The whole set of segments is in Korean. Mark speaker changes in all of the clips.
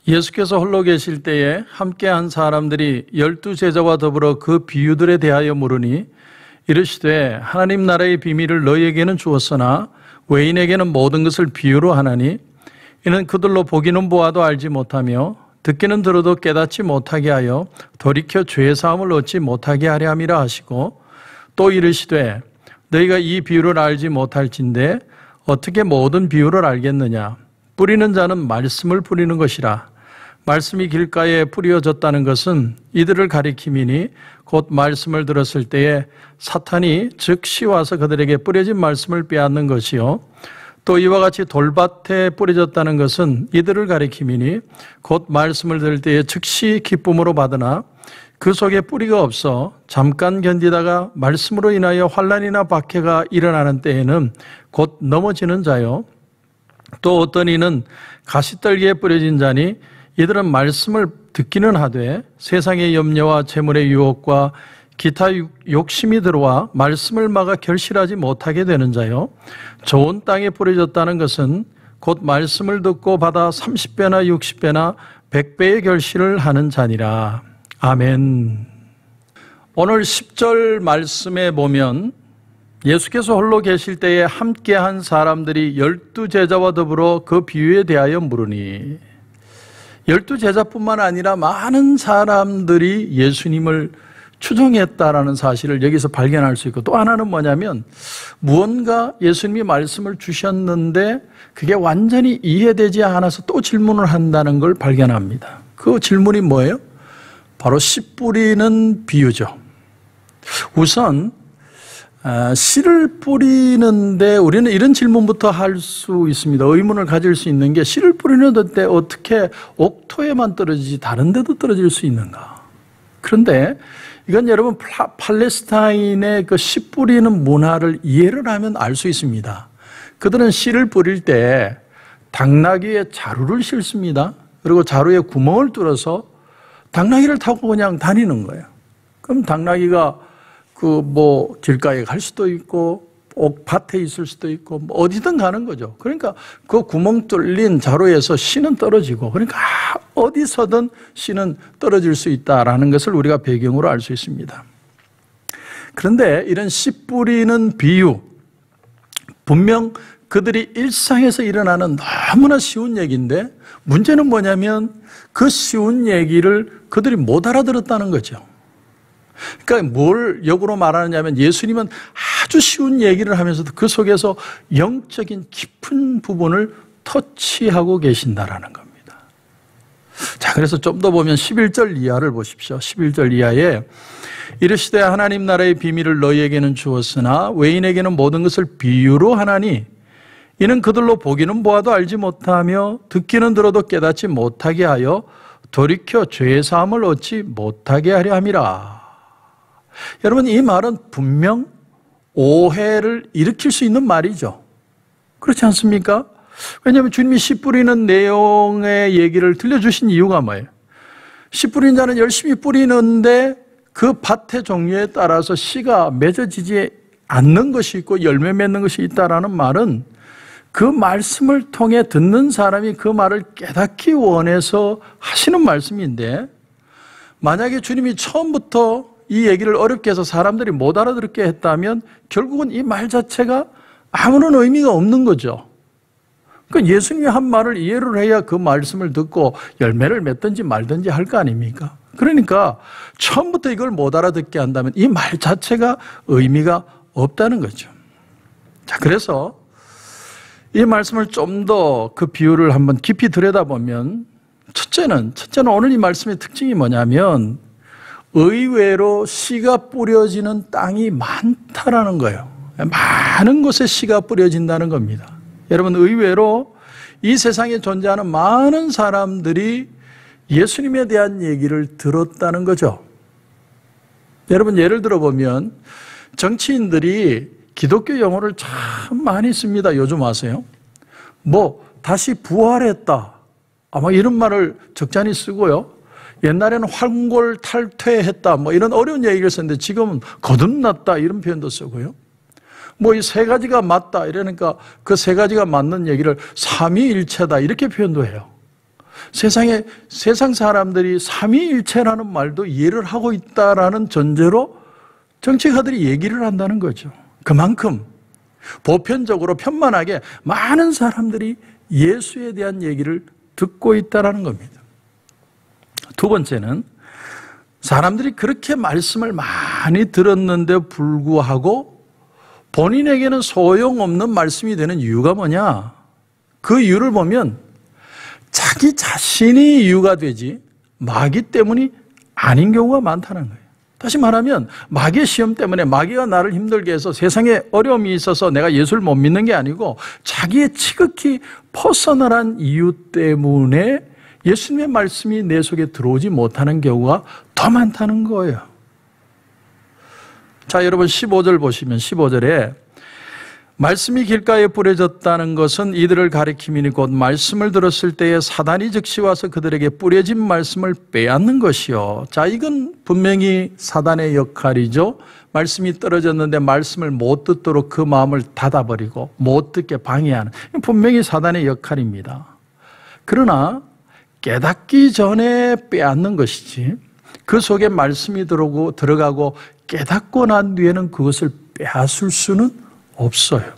Speaker 1: 예수께서 홀로 계실 때에 함께한 사람들이 12제자와 더불어 그 비유들에 대하여 물으니 이르시되 하나님 나라의 비밀을 너희에게는 주었으나 외인에게는 모든 것을 비유로 하나니 이는 그들로 보기는 보아도 알지 못하며 듣기는 들어도 깨닫지 못하게 하여 돌이켜 죄의 사함을 얻지 못하게 하려 함이라 하시고 또 이르시되 너희가 이 비유를 알지 못할진대 어떻게 모든 비유를 알겠느냐. 뿌리는 자는 말씀을 뿌리는 것이라. 말씀이 길가에 뿌려졌다는 것은 이들을 가리킴이니 곧 말씀을 들었을 때에 사탄이 즉시 와서 그들에게 뿌려진 말씀을 빼앗는 것이요. 또 이와 같이 돌밭에 뿌려졌다는 것은 이들을 가리킴이니 곧 말씀을 들을 때에 즉시 기쁨으로 받으나 그 속에 뿌리가 없어 잠깐 견디다가 말씀으로 인하여 환난이나 박해가 일어나는 때에는 곧 넘어지는 자요. 또 어떤 이는 가시떨기에 뿌려진 자니 이들은 말씀을 듣기는 하되 세상의 염려와 재물의 유혹과 기타 욕심이 들어와 말씀을 막아 결실하지 못하게 되는 자요. 좋은 땅에 뿌려졌다는 것은 곧 말씀을 듣고 받아 30배나 60배나 100배의 결실을 하는 자니라. 아멘. 오늘 10절 말씀에 보면 예수께서 홀로 계실 때에 함께한 사람들이 12제자와 더불어 그 비유에 대하여 물으니 12제자뿐만 아니라 많은 사람들이 예수님을 추종했다라는 사실을 여기서 발견할 수 있고 또 하나는 뭐냐면 무언가 예수님이 말씀을 주셨는데 그게 완전히 이해되지 않아서 또 질문을 한다는 걸 발견합니다. 그 질문이 뭐예요? 바로 씨 뿌리는 비유죠. 우선 씨를 뿌리는데 우리는 이런 질문부터 할 수 있습니다. 의문을 가질 수 있는 게 씨를 뿌리는데 어떻게 옥토에만 떨어지지 다른 데도 떨어질 수 있는가? 그런데 이건 여러분 팔레스타인의 그 씨 뿌리는 문화를 이해를 하면 알 수 있습니다. 그들은 씨를 뿌릴 때 당나귀에 자루를 싣습니다. 그리고 자루에 구멍을 뚫어서 당나귀를 타고 그냥 다니는 거예요. 그럼 당나귀가 길가에 갈 수도 있고, 옥밭에 있을 수도 있고, 어디든 가는 거죠. 그러니까 그 구멍 뚫린 자루에서 씨는 떨어지고, 그러니까 어디서든 씨는 떨어질 수 있다라는 것을 우리가 배경으로 알 수 있습니다. 그런데 이런 씨 뿌리는 비유, 분명 그들이 일상에서 일어나는 너무나 쉬운 얘기인데, 문제는 뭐냐면 그 쉬운 얘기를 그들이 못 알아들었다는 거죠. 그러니까 뭘 역으로 말하느냐면 예수님은 아주 쉬운 얘기를 하면서도 그 속에서 영적인 깊은 부분을 터치하고 계신다라는 겁니다. 자, 그래서 좀 더 보면 11절 이하를 보십시오. 11절 이하에 이르시되 하나님 나라의 비밀을 너희에게는 주었으나 외인에게는 모든 것을 비유로 하나니 이는 그들로 보기는 보아도 알지 못하며 듣기는 들어도 깨닫지 못하게 하여 돌이켜 죄의 사함을 얻지 못하게 하려 함이라. 여러분, 이 말은 분명 오해를 일으킬 수 있는 말이죠. 그렇지 않습니까? 왜냐하면 주님이 씨 뿌리는 내용의 얘기를 들려주신 이유가 뭐예요? 씨 뿌린 자는 열심히 뿌리는데 그 밭의 종류에 따라서 씨가 맺어지지 않는 것이 있고 열매 맺는 것이 있다라는 말은 그 말씀을 통해 듣는 사람이 그 말을 깨닫기 원해서 하시는 말씀인데, 만약에 주님이 처음부터 이 얘기를 어렵게 해서 사람들이 못 알아듣게 했다면 결국은 이 말 자체가 아무런 의미가 없는 거죠. 그러니까 예수님이 한 말을 이해를 해야 그 말씀을 듣고 열매를 맺든지 말든지 할 거 아닙니까? 그러니까 처음부터 이걸 못 알아듣게 한다면 이 말 자체가 의미가 없다는 거죠. 자, 그래서 이 말씀을 좀 더 그 비유를 한번 깊이 들여다보면 첫째는 오늘 이 말씀의 특징이 뭐냐면 의외로 씨가 뿌려지는 땅이 많다라는 거예요. 많은 곳에 씨가 뿌려진다는 겁니다. 여러분, 의외로 이 세상에 존재하는 많은 사람들이 예수님에 대한 얘기를 들었다는 거죠. 여러분, 예를 들어보면 정치인들이 기독교 용어를 참 많이 씁니다. 요즘 아세요? 다시 부활했다. 아마 이런 말을 적잖이 쓰고요. 옛날에는 환골탈퇴했다. 이런 어려운 얘기를 썼는데 지금은 거듭났다. 이런 표현도 쓰고요. 이 세 가지가 맞다. 이러니까 그 세 가지가 맞는 얘기를 삼위일체다. 이렇게 표현도 해요. 세상 사람들이 삼위일체라는 말도 이해를 하고 있다라는 전제로 정치가들이 얘기를 한다는 거죠. 그만큼 보편적으로 편만하게 많은 사람들이 예수에 대한 얘기를 듣고 있다는 겁니다. 두 번째는 사람들이 그렇게 말씀을 많이 들었는데 불구하고 본인에게는 소용없는 말씀이 되는 이유가 뭐냐? 그 이유를 보면 자기 자신이 이유가 되지 마귀 때문이 아닌 경우가 많다는 거예요. 다시 말하면 마귀의 시험 때문에 마귀가 나를 힘들게 해서 세상에 어려움이 있어서 내가 예수를 못 믿는 게 아니고 자기의 지극히 퍼스널한 이유 때문에 예수님의 말씀이 내 속에 들어오지 못하는 경우가 더 많다는 거예요. 자, 여러분 15절 보시면 15절에 말씀이 길가에 뿌려졌다는 것은 이들을 가리킴이니 곧 말씀을 들었을 때에 사단이 즉시 와서 그들에게 뿌려진 말씀을 빼앗는 것이요. 자, 이건 분명히 사단의 역할이죠. 말씀이 떨어졌는데 말씀을 못 듣도록 그 마음을 닫아버리고 못 듣게 방해하는, 분명히 사단의 역할입니다. 그러나 깨닫기 전에 빼앗는 것이지 그 속에 말씀이 들어가고 깨닫고 난 뒤에는 그것을 빼앗을 수는 없어요.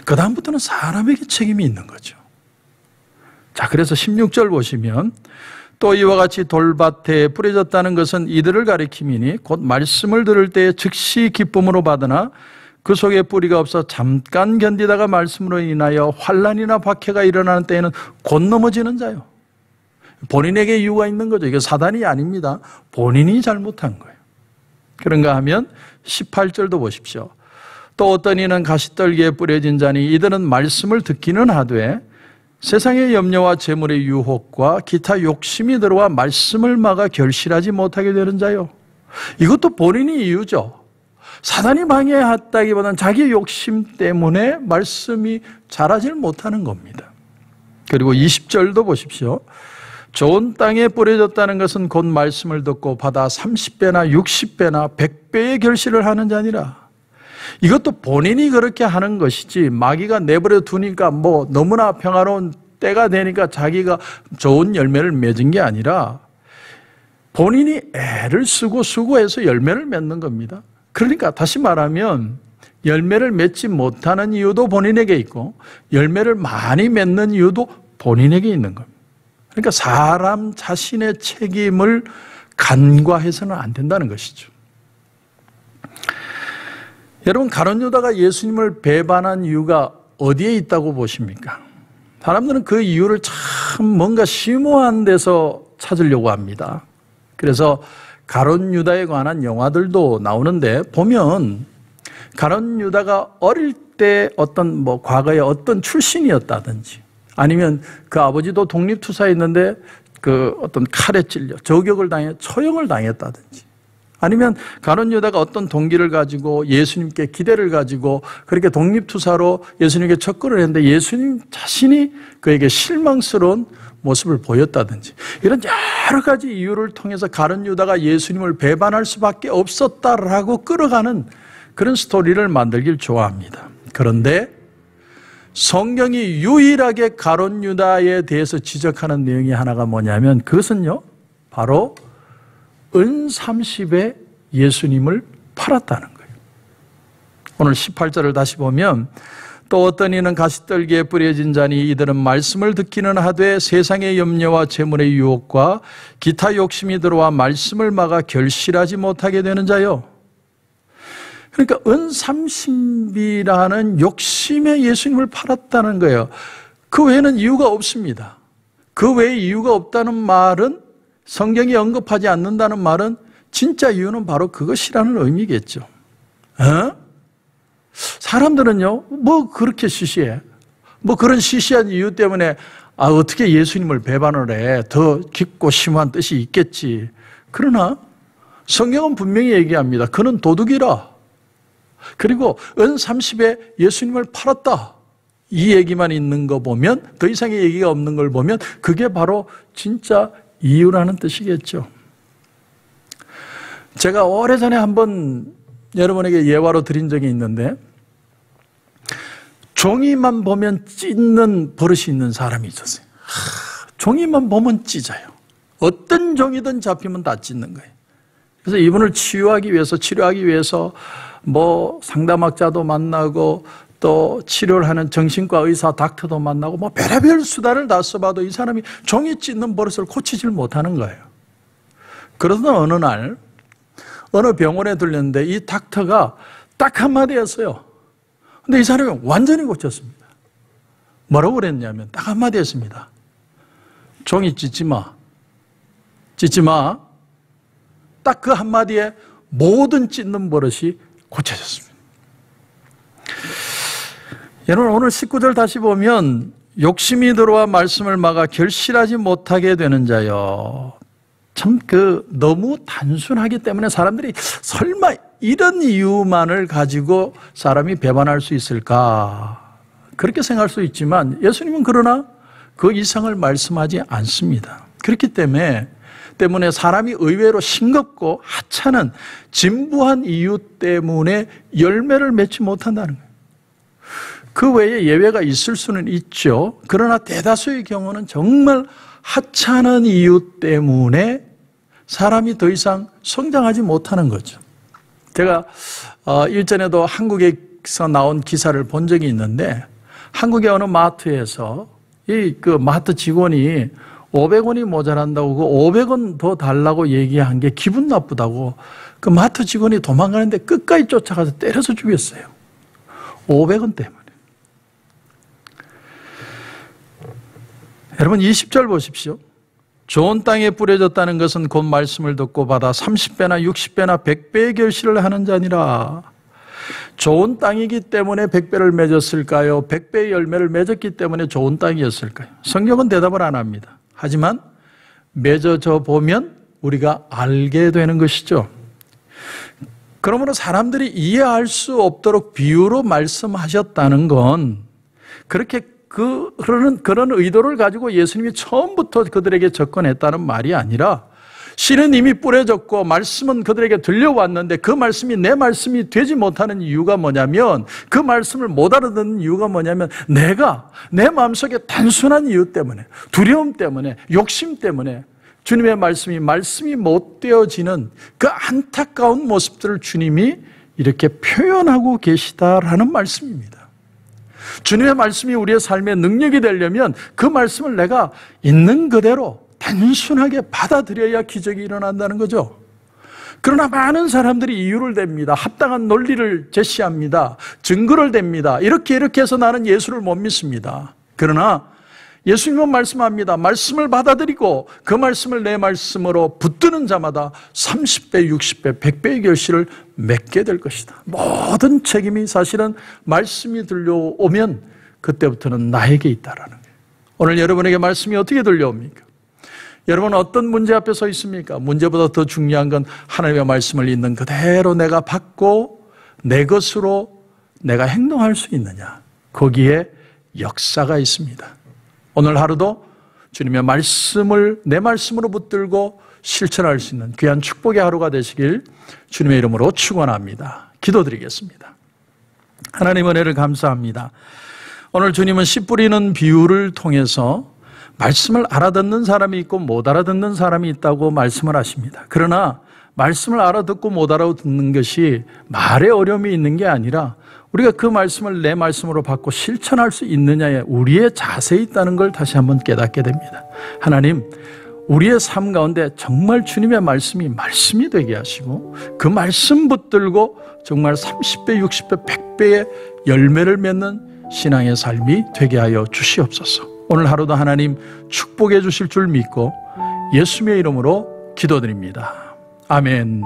Speaker 1: 그 다음부터는 사람에게 책임이 있는 거죠. 자, 그래서 16절 보시면 또 이와 같이 돌밭에 뿌려졌다는 것은 이들을 가리킴이니 곧 말씀을 들을 때에 즉시 기쁨으로 받으나 그 속에 뿌리가 없어 잠깐 견디다가 말씀으로 인하여 환난이나 박해가 일어나는 때에는 곧 넘어지는 자요. 본인에게 이유가 있는 거죠. 이게 사단이 아닙니다. 본인이 잘못한 거예요. 그런가 하면 18절도 보십시오. 또 어떤 이는 가시떨기에 뿌려진 자니 이들은 말씀을 듣기는 하되 세상의 염려와 재물의 유혹과 기타 욕심이 들어와 말씀을 막아 결실하지 못하게 되는 자요. 이것도 본인이 이유죠. 사단이 방해했다기보다는 자기 욕심 때문에 말씀이 자라질 못하는 겁니다. 그리고 20절도 보십시오. 좋은 땅에 뿌려졌다는 것은 곧 말씀을 듣고 받아 30배나 60배나 100배의 결실을 하는 자니라. 이것도 본인이 그렇게 하는 것이지 마귀가 내버려 두니까 뭐 너무나 평화로운 때가 되니까 자기가 좋은 열매를 맺은 게 아니라 본인이 애를 쓰고 수고해서 열매를 맺는 겁니다. 그러니까 다시 말하면 열매를 맺지 못하는 이유도 본인에게 있고 열매를 많이 맺는 이유도 본인에게 있는 겁니다. 그러니까 사람 자신의 책임을 간과해서는 안 된다는 것이죠. 여러분, 가룟 유다가 예수님을 배반한 이유가 어디에 있다고 보십니까? 사람들은 그 이유를 참 뭔가 심오한 데서 찾으려고 합니다. 그래서 가룟 유다에 관한 영화들도 나오는데 보면 가룟 유다가 어릴 때 어떤 과거에 어떤 출신이었다든지 아니면 그 아버지도 독립투사였는데 그 어떤 칼에 찔려 저격을 당해 처형을 당했다든지 아니면 가룟 유다가 어떤 동기를 가지고 예수님께 기대를 가지고 그렇게 독립투사로 예수님께 접근을 했는데 예수님 자신이 그에게 실망스러운 모습을 보였다든지 이런 여러 가지 이유를 통해서 가룟 유다가 예수님을 배반할 수밖에 없었다라고 끌어가는 그런 스토리를 만들길 좋아합니다. 그런데 성경이 유일하게 가룟 유다에 대해서 지적하는 내용이 하나가 뭐냐면 그것은요 바로 은 30에 예수님을 팔았다는 거예요. 오늘 18절을 다시 보면 또 어떤 이는 가시떨기에 뿌려진 자니 이들은 말씀을 듣기는 하되 세상의 염려와 재물의 유혹과 기타 욕심이 들어와 말씀을 막아 결실하지 못하게 되는 자요. 그러니까 은 30이라는 욕심에 예수님을 팔았다는 거예요. 그 외에는 이유가 없습니다. 그 외에 이유가 없다는 말은 성경이 언급하지 않는다는 말은 진짜 이유는 바로 그것이라는 의미겠죠. 사람들은요, 뭐 그렇게 시시해? 뭐 그런 시시한 이유 때문에 어떻게 예수님을 배반을 해? 더 깊고 심한 뜻이 있겠지. 그러나 성경은 분명히 얘기합니다. 그는 도둑이라. 그리고 은 30에 예수님을 팔았다. 이 얘기만 있는 거 보면 더 이상의 얘기가 없는 걸 보면 그게 바로 진짜 이유라는 뜻이겠죠. 제가 오래전에 한번 여러분에게 예화로 드린 적이 있는데 종이만 보면 찢는 버릇이 있는 사람이 있었어요. 종이만 보면 찢어요. 어떤 종이든 잡히면 다 찢는 거예요. 그래서 이분을 치유하기 위해서, 치료하기 위해서 뭐 상담학자도 만나고 또 치료를 하는 정신과 의사, 닥터도 만나고 뭐 별의별 수단을 다 써봐도 이 사람이 종이 찢는 버릇을 고치질 못하는 거예요. 그러던 어느 날 어느 병원에 들렸는데 이 닥터가 딱 한마디 했어요. 근데 이 사람이 완전히 고쳤습니다. 뭐라고 그랬냐면 딱 한마디 했습니다. 종이 찢지 마. 찢지 마. 딱 그 한마디에 모든 찢는 버릇이 고쳐졌습니다. 여러분, 오늘 19절 다시 보면 욕심이 들어와 말씀을 막아 결실하지 못하게 되는 자요. 참 너무 단순하기 때문에 사람들이 설마 이런 이유만을 가지고 사람이 배반할 수 있을까? 그렇게 생각할 수 있지만 예수님은 그러나 그 이상을 말씀하지 않습니다. 그렇기 때문에 사람이 의외로 싱겁고 하찮은 진부한 이유 때문에 열매를 맺지 못한다는 거예요. 그 외에 예외가 있을 수는 있죠. 그러나 대다수의 경우는 정말 하찮은 이유 때문에 사람이 더 이상 성장하지 못하는 거죠. 제가 일전에도 한국에서 나온 기사를 본 적이 있는데 한국의 어느 마트에서 그 마트 직원이 500원이 모자란다고 그 500원 더 달라고 얘기한 게 기분 나쁘다고 그 마트 직원이 도망가는데 끝까지 쫓아가서 때려서 죽였어요. 500원 때문에. 여러분 20절 보십시오. 좋은 땅에 뿌려졌다는 것은 곧 말씀을 듣고 받아 30배나 60배나 100배의 결실을 하는 자니라. 좋은 땅이기 때문에 100배를 맺었을까요? 100배의 열매를 맺었기 때문에 좋은 땅이었을까요? 성경은 대답을 안 합니다. 하지만 맺어져 보면 우리가 알게 되는 것이죠. 그러므로 사람들이 이해할 수 없도록 비유로 말씀하셨다는 건 그렇게 그런 의도를 가지고 예수님이 처음부터 그들에게 접근했다는 말이 아니라 씨는 이미 뿌려졌고 말씀은 그들에게 들려왔는데 그 말씀이 내 말씀이 되지 못하는 이유가 뭐냐면 그 말씀을 못 알아듣는 이유가 뭐냐면 내가 내 마음속에 단순한 이유 때문에 두려움 때문에 욕심 때문에 주님의 말씀이 못 되어지는 그 안타까운 모습들을 주님이 이렇게 표현하고 계시다라는 말씀입니다. 주님의 말씀이 우리의 삶의 능력이 되려면 그 말씀을 내가 있는 그대로 단순하게 받아들여야 기적이 일어난다는 거죠. 그러나 많은 사람들이 이유를 댑니다. 합당한 논리를 제시합니다. 증거를 댑니다. 이렇게 해서 나는 예수를 못 믿습니다. 그러나 예수님은 말씀합니다. 말씀을 받아들이고 그 말씀을 내 말씀으로 붙드는 자마다 30배, 60배, 100배의 결실을 맺게 될 것이다. 모든 책임이 사실은 말씀이 들려오면 그때부터는 나에게 있다라는 거예요. 오늘 여러분에게 말씀이 어떻게 들려옵니까? 여러분 어떤 문제 앞에 서 있습니까? 문제보다 더 중요한 건 하나님의 말씀을 있는 그대로 내가 받고 내 것으로 내가 행동할 수 있느냐. 거기에 역사가 있습니다. 오늘 하루도 주님의 말씀을 내 말씀으로 붙들고 실천할 수 있는 귀한 축복의 하루가 되시길 주님의 이름으로 축원합니다. 기도드리겠습니다. 하나님 은혜를 감사합니다. 오늘 주님은 씨 뿌리는 비유를 통해서 말씀을 알아듣는 사람이 있고 못 알아듣는 사람이 있다고 말씀을 하십니다. 그러나 말씀을 알아듣고 못 알아듣는 것이 말에 어려움이 있는 게 아니라 우리가 그 말씀을 내 말씀으로 받고 실천할 수 있느냐에 우리의 자세에 있다는 걸 다시 한번 깨닫게 됩니다. 하나님, 우리의 삶 가운데 정말 주님의 말씀이 되게 하시고 그 말씀 붙들고 정말 30배, 60배, 100배의 열매를 맺는 신앙의 삶이 되게 하여 주시옵소서. 오늘 하루도 하나님 축복해 주실 줄 믿고 예수님의 이름으로 기도드립니다. 아멘.